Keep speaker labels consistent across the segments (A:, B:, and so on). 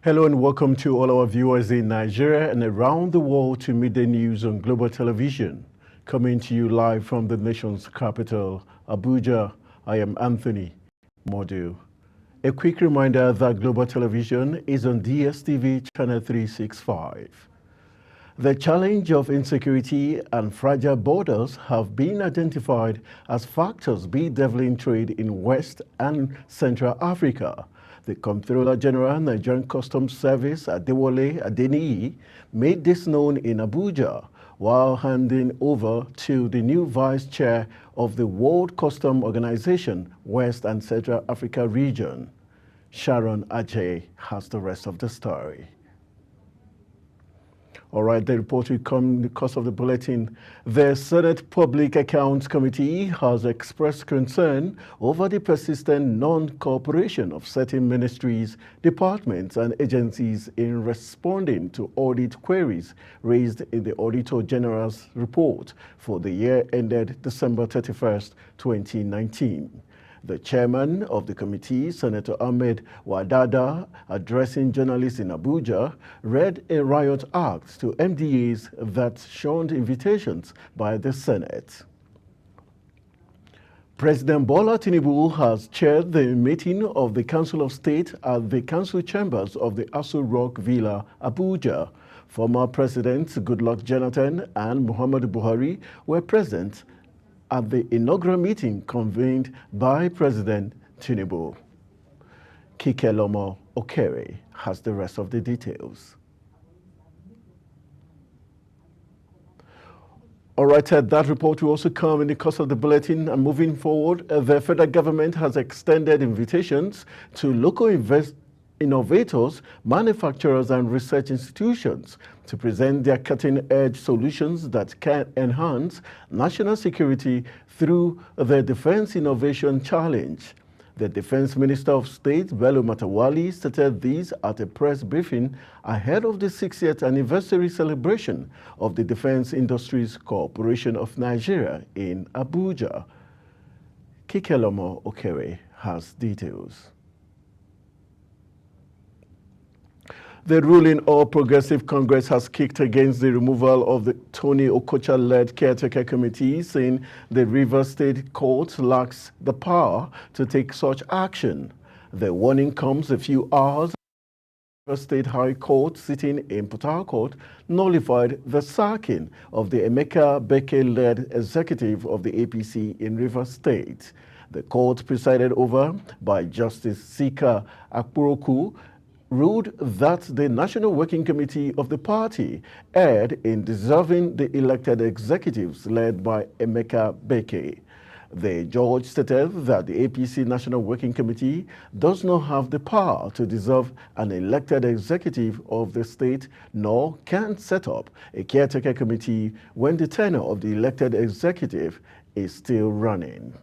A: Hello and welcome to all our viewers in Nigeria and around the world to Midday News on Global Television. Coming to you live from the nation's capital, Abuja, I am Anthony Modu. A quick reminder that Global Television is on DSTV channel 365. The challenge of insecurity and fragile borders have been identified as factors bedeviling trade in West and Central Africa. The Comptroller General, Nigerian Customs Service, Adewale Adeniyi, made this known in Abuja while handing over to the new Vice Chair of the World Customs Organization, West and Central Africa region. Sharon Ajay has the rest of the story. All right, the report will come in the course of the bulletin. The Senate Public Accounts Committee has expressed concern over the persistent non-cooperation of certain ministries, departments, and agencies in responding to audit queries raised in the Auditor General's report for the year ended December 31st, 2019. The chairman of the committee, Senator Ahmed Wadada, addressing journalists in Abuja, read a riot act to MDAs that shunned invitations by the Senate. President Bola Tinubu has chaired the meeting of the Council of State at the Council Chambers of the Aso Rock Villa, Abuja. Former Presidents Goodluck Jonathan and Muhammadu Buhari were present at the inaugural meeting convened by President Tinubu. Kikelomo Okere has the rest of the details. All right, that report will also come in the course of the bulletin. And moving forward, the federal government has extended invitations to local innovators, manufacturers, and research institutions to present their cutting-edge solutions that can enhance national security through the Defense Innovation Challenge. The Defense Minister of State, Bello Matawalle, stated this at a press briefing ahead of the 60th anniversary celebration of the Defense Industries Corporation of Nigeria in Abuja. Kikelomo Okere has details. The ruling All Progressive Congress has kicked against the removal of the Tony Okocha-led caretaker committee, saying the Rivers State Court lacks the power to take such action. The warning comes a few hours after the State High Court, sitting in Port Harcourt, nullified the sacking of the Emeka Beke-led executive of the APC in Rivers State. The court, presided over by Justice Sika Akpuroku, ruled that the National Working Committee of the party erred in dissolving the elected executives led by Emeka Beke. The judge stated that the APC National Working Committee does not have the power to dissolve an elected executive of the state, nor can set up a caretaker committee when the tenure of the elected executive is still running.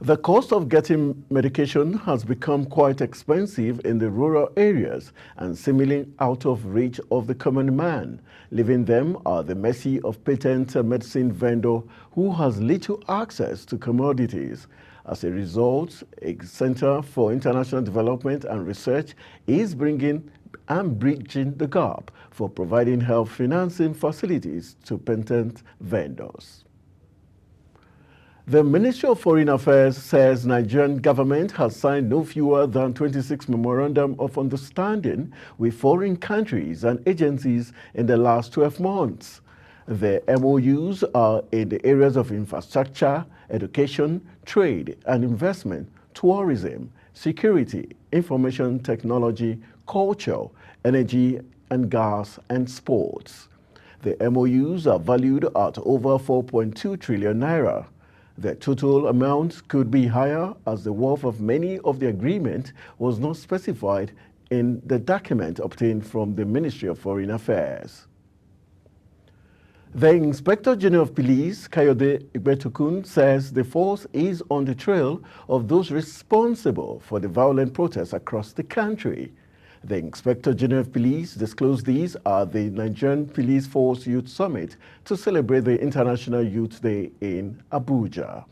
A: The cost of getting medication has become quite expensive in the rural areas and seemingly out of reach of the common man, leaving them at the mercy of patent medicine vendor who has little access to commodities. As a result, a Center for International Development and Research is bringing and bridging the gap for providing health financing facilities to patent vendors. The Ministry of Foreign Affairs says Nigerian government has signed no fewer than 26 memorandum of understanding with foreign countries and agencies in the last 12 months. The MOUs are in the areas of infrastructure, education, trade and investment, tourism, security, information technology, culture, energy and gas, and sports. The MOUs are valued at over 4.2 trillion naira. The total amount could be higher as the worth of many of the agreement was not specified in the document obtained from the Ministry of Foreign Affairs. The Inspector General of Police, Kayode Igbetukun, says the force is on the trail of those responsible for the violent protests across the country. The Inspector General of Police disclosed these at the Nigerian Police Force Youth Summit to celebrate the International Youth Day in Abuja.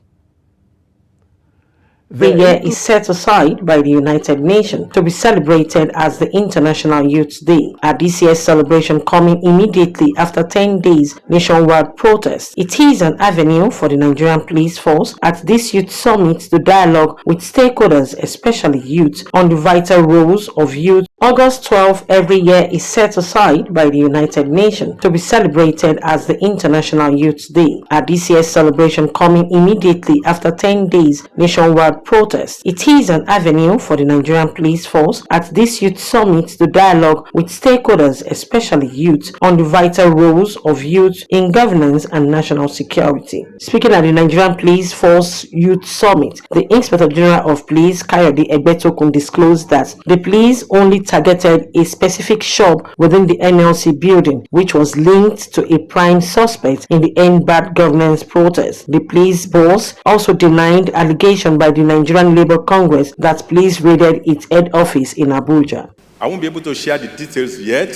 B: The year is set aside by the United Nations to be celebrated as the International Youth Day. At this year's celebration coming immediately after 10 days nationwide protest, it is an avenue for the Nigerian Police Force at this Youth Summit to dialogue with stakeholders, especially youth, on the vital roles of youth. August 12 every year is set aside by the United Nations to be celebrated as the International Youth Day. At this year's celebration coming immediately after 10 days nationwide protest, it is an avenue for the Nigerian Police Force at this Youth Summit to dialogue with stakeholders, especially youth, on the vital roles of youth in governance and national security. Speaking at the Nigerian Police Force Youth Summit, the Inspector General of Police, Kayode Egbetokun, disclosed that the police only targeted a specific shop within the NLC building, which was linked to a prime suspect in the End Bad Governance protest. The police boss also denied allegation by the Nigerian Labour Congress that police raided its head office in Abuja.
C: I won't be able to share the details yet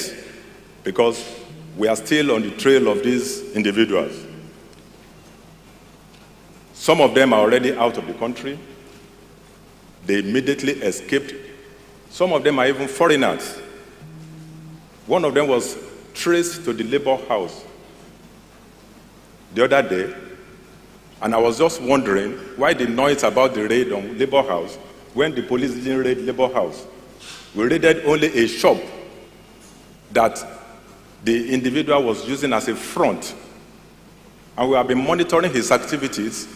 C: because we are still on the trail of these individuals. Some of them are already out of the country. They immediately escaped. Some of them are even foreigners. One of them was traced to the Labour House the other day, and I was just wondering why the noise about the raid on Labour House when the police didn't raid Labour House. We raided only a shop that the individual was using as a front, and we have been monitoring his activities.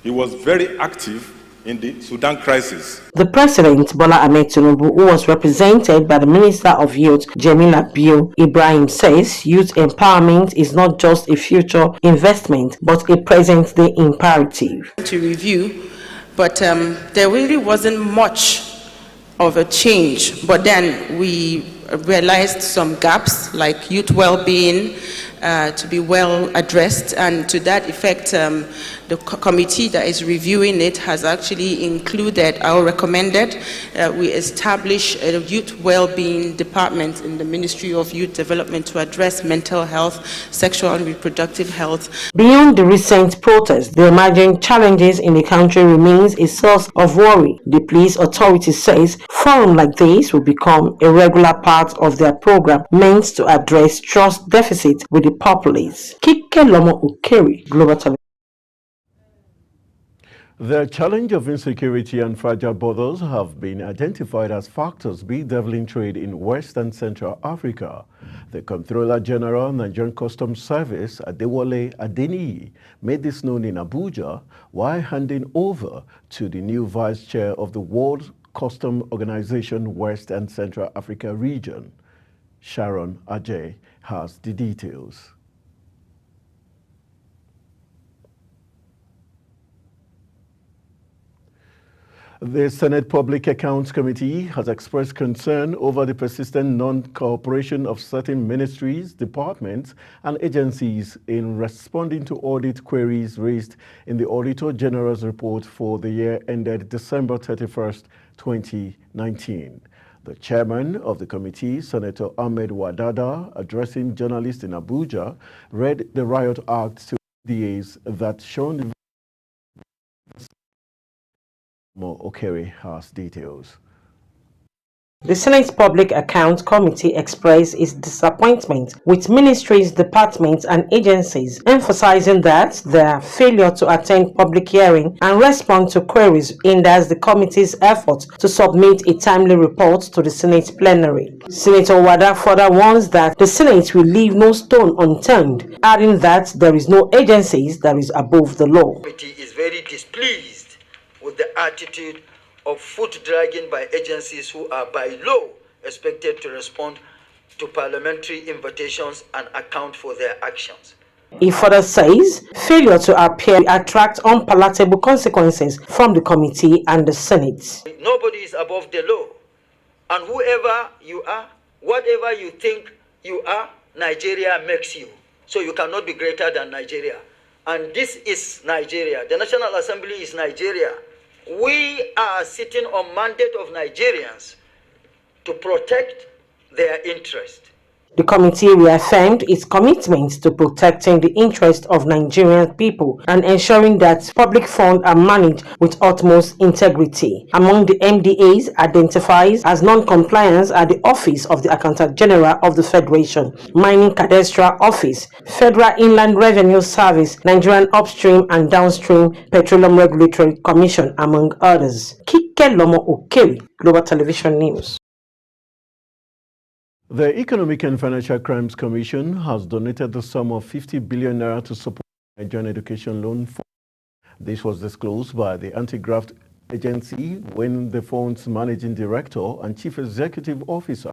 C: He was very active in the Sudan crisis.
B: The President, Bola Ahmed Tinubu, who was represented by the Minister of Youth, Jamila Bio Ibrahim, says youth empowerment is not just a future investment, but a present-day imperative.
D: To review, but there really wasn't much of a change. But then we realized some gaps, like youth well-being, to be well addressed, and to that effect, the committee that is reviewing it has actually included or recommended we establish a youth well-being department in the Ministry of Youth Development to address mental health, sexual and reproductive health.
B: Beyond the recent protests, the emerging challenges in the country remains a source of worry. The police authority says forums like this will become a regular part of their program meant to address trust deficit with the populace. Kike Lomo Ukeri, Global Television.
A: The challenge of insecurity and fragile borders have been identified as factors bedeviling trade in West and Central Africa. The Comptroller General, Nigerian Customs Service, Adewale Adeniyi, made this known in Abuja while handing over to the new Vice Chair of the World Customs Organization West and Central Africa region. Sharon Ajay has the details. The Senate Public Accounts Committee has expressed concern over the persistent non-cooperation of certain ministries, departments, and agencies in responding to audit queries raised in the Auditor General's report for the year ended December 31st, 2019. The chairman of the committee, Senator Ahmed Wadada, addressing journalists in Abuja, read the Riot Act to DAs that shown the Mo Okere has details.
B: The Senate's Public Accounts Committee expressed its disappointment with ministries, departments, and agencies, emphasizing that their failure to attend public hearing and respond to queries hinders the committee's effort to submit a timely report to the Senate plenary. Senator Wada further warns that the Senate will leave no stone unturned, adding that there is no agency that is above the law.
E: The committee is very displeased with the attitude of foot dragging by agencies who are by law expected to respond to parliamentary invitations and account for their actions.
B: He further says failure to appear will attract unpalatable consequences from the committee and the Senate.
E: Nobody is above the law, and whoever you are, whatever you think you are, Nigeria makes you. So you cannot be greater than Nigeria. And this is Nigeria. The National Assembly is Nigeria. We are sitting on mandate of Nigerians to protect their interest.
B: The committee reaffirmed its commitment to protecting the interests of Nigerian people and ensuring that public funds are managed with utmost integrity. Among the MDAs identified as non-compliance are the Office of the Accountant General of the Federation, Mining Cadastral Office, Federal Inland Revenue Service, Nigerian Upstream and Downstream Petroleum Regulatory Commission, among others. Kike Lomo Okeri, Global Television News.
A: The Economic and Financial Crimes Commission has donated the sum of 50 billion naira to support the Nigerian Education Loan Fund. This was disclosed by the Anti-Graft Agency when the fund's managing director and chief executive officer,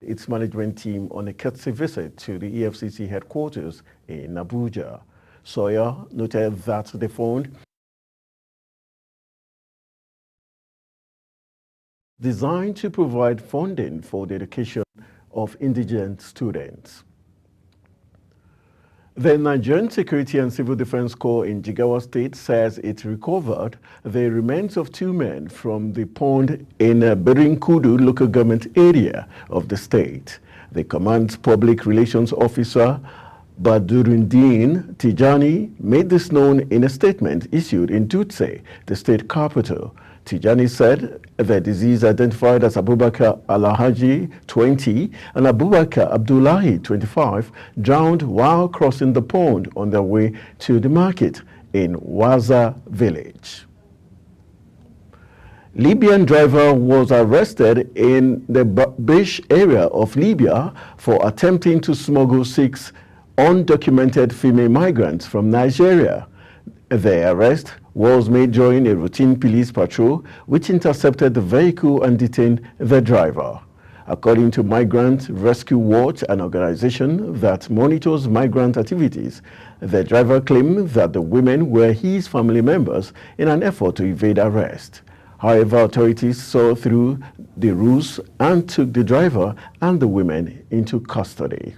A: its management team, on a courtesy visit to the EFCC headquarters in Abuja. Sawyer noted that the fund designed to provide funding for the education of indigent students. The Nigerian Security and Civil Defense Corps in Jigawa State says it recovered the remains of 2 men from the pond in Berinkudu local government area of the state. The command's public relations officer, Badruddin Tijani, made this known in a statement issued in Dutse, the state capital. Tijani said the disease identified as Abubakar Alhaji, 20, and Abubakar Abdullahi, 25, drowned while crossing the pond on their way to the market in Waza village. Libyan driver was arrested in the Bish area of Libya for attempting to smuggle 6 undocumented female migrants from Nigeria. The arrest was made during a routine police patrol which intercepted the vehicle and detained the driver. According to Migrant Rescue Watch, an organization that monitors migrant activities, the driver claimed that the women were his family members in an effort to evade arrest. However, authorities saw through the ruse and took the driver and the women into custody.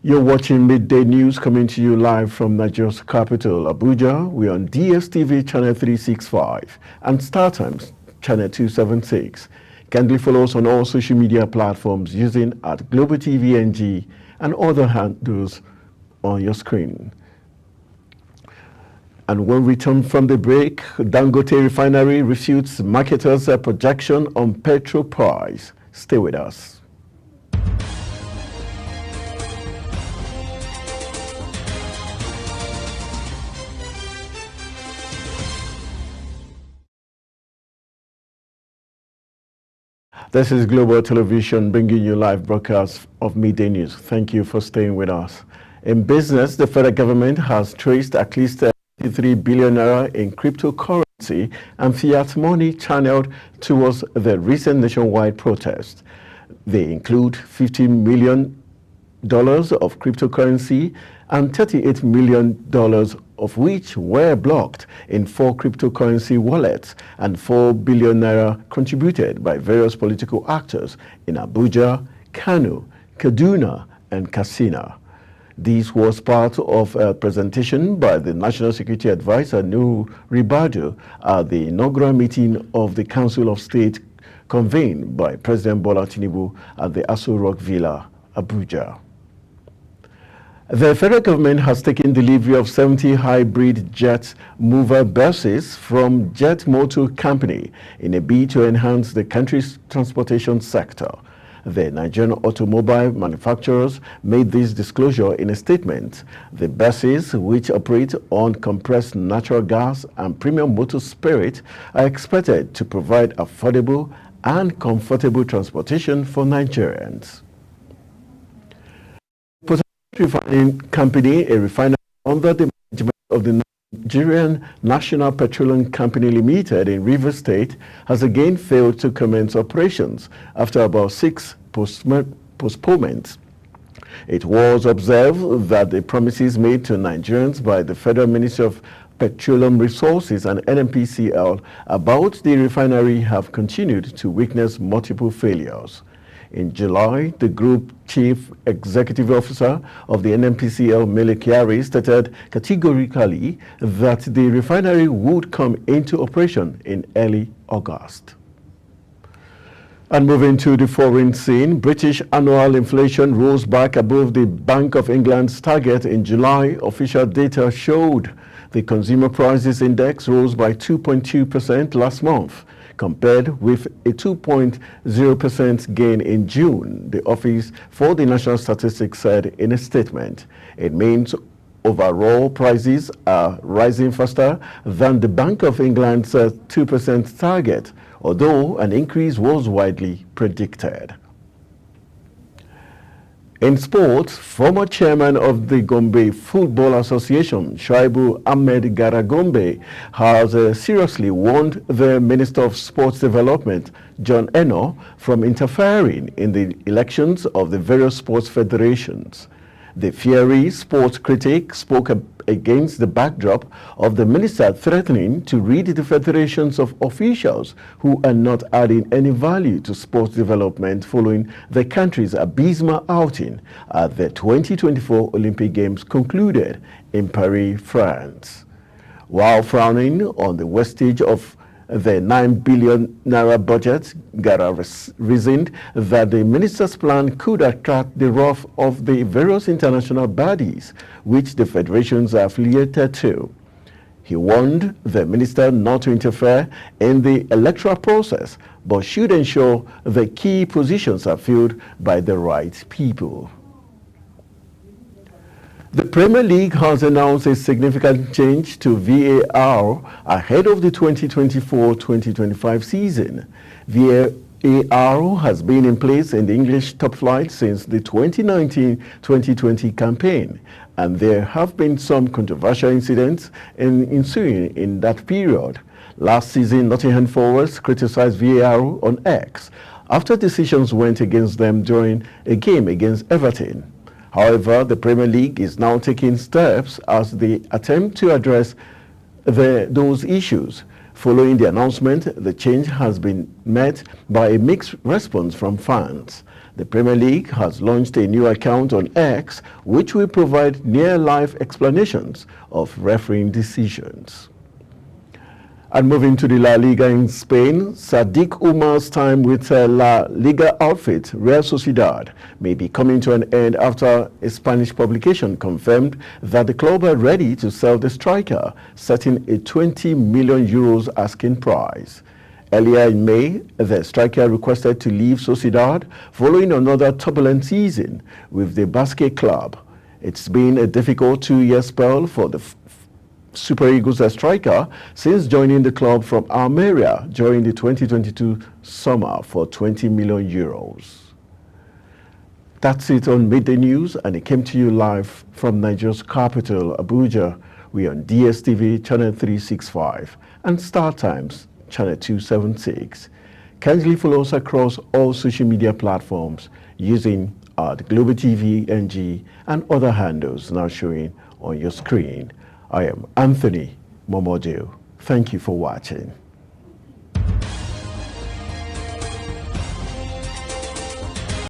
A: You're watching Midday News coming to you live from Nigeria's capital, Abuja. We're on DSTV channel 365 and StarTimes channel 276. Kindly follow us on all social media platforms using @GlobalTVNG and other handles on your screen. And when we return from the break, Dangote Refinery refutes marketers' projection on petrol price. Stay with us. This is Global Television bringing you live broadcasts of Midday News. Thank you for staying with us. In business, the federal government has traced at least 3 billion naira in cryptocurrency and fiat money channeled towards the recent nationwide protest. They include $50 million of cryptocurrency and $38 million of which were blocked in 4 cryptocurrency wallets, and 4 billion naira contributed by various political actors in Abuja, Kano, Kaduna, and Katsina. This was part of a presentation by the National Security Advisor, Nuhu Ribadu, at the inaugural meeting of the Council of State convened by President Bola Tinubu at the Aso Rock Villa, Abuja. The federal government has taken delivery of 70 hybrid jet mover buses from Jet Motor Company in a bid to enhance the country's transportation sector. The Nigerian automobile manufacturers made this disclosure in a statement. The buses, which operate on compressed natural gas and premium motor spirit, are expected to provide affordable and comfortable transportation for Nigerians. Refining Company, a refinery under the management of the Nigerian National Petroleum Company Limited in Rivers State, has again failed to commence operations after about 6 postponements. It was observed that the promises made to Nigerians by the Federal Ministry of Petroleum Resources and NNPCL about the refinery have continued to witness multiple failures. In July, the Group Chief Executive Officer of the NNPCL, Mele Kyari, stated categorically that the refinery would come into operation in early August. And moving to the foreign scene, British annual inflation rose back above the Bank of England's target in July. Official data showed the Consumer Prices Index rose by 2.2% last month, compared with a 2.0% gain in June, the Office for the National Statistics said in a statement. It means overall prices are rising faster than the Bank of England's 2% target, although an increase was widely predicted. In sports, former chairman of the Gombe Football Association, Shaibu Ahmed Garagombe, has seriously warned the Minister of Sports Development, John Eno, from interfering in the elections of the various sports federations. The fiery sports critic spoke against the backdrop of the minister threatening to rid the federations of officials who are not adding any value to sports development following the country's abysmal outing at the 2024 Olympic Games concluded in Paris, France. While frowning on the wastage of the 9 billion naira budget, Gara reasoned that the minister's plan could attract the wrath of the various international bodies which the federations are affiliated to. He warned the minister not to interfere in the electoral process, but should ensure the key positions are filled by the right people. The Premier League has announced a significant change to VAR ahead of the 2024-2025 season. VAR has been in place in the English top flight since the 2019-2020 campaign, and there have been some controversial incidents ensuing in that period. Last season, Nottingham Forest criticized VAR on X after decisions went against them during a game against Everton. However, the Premier League is now taking steps as they attempt to address those issues. Following the announcement, the change has been met by a mixed response from fans. The Premier League has launched a new account on X, which will provide near-live explanations of refereeing decisions. And moving to the La Liga in Spain, Sadiq Umar's time with La Liga outfit Real Sociedad may be coming to an end after a Spanish publication confirmed that the club are ready to sell the striker, setting a 20 million euros asking price. Earlier in May, the striker requested to leave Sociedad following another turbulent season with the Basque club. It's been a difficult 2-year spell for the Super Eagles striker since joining the club from Almeria during the 2022 summer for 20 million euros. That's it on Midday News, and it came to you live from Nigeria's capital, Abuja. We're on DSTV channel 365 and Star Times channel 276. Kindly follow us across all social media platforms using the Global TV NG and other handles now showing on your screen. I am Anthony Momodu. Thank you for watching.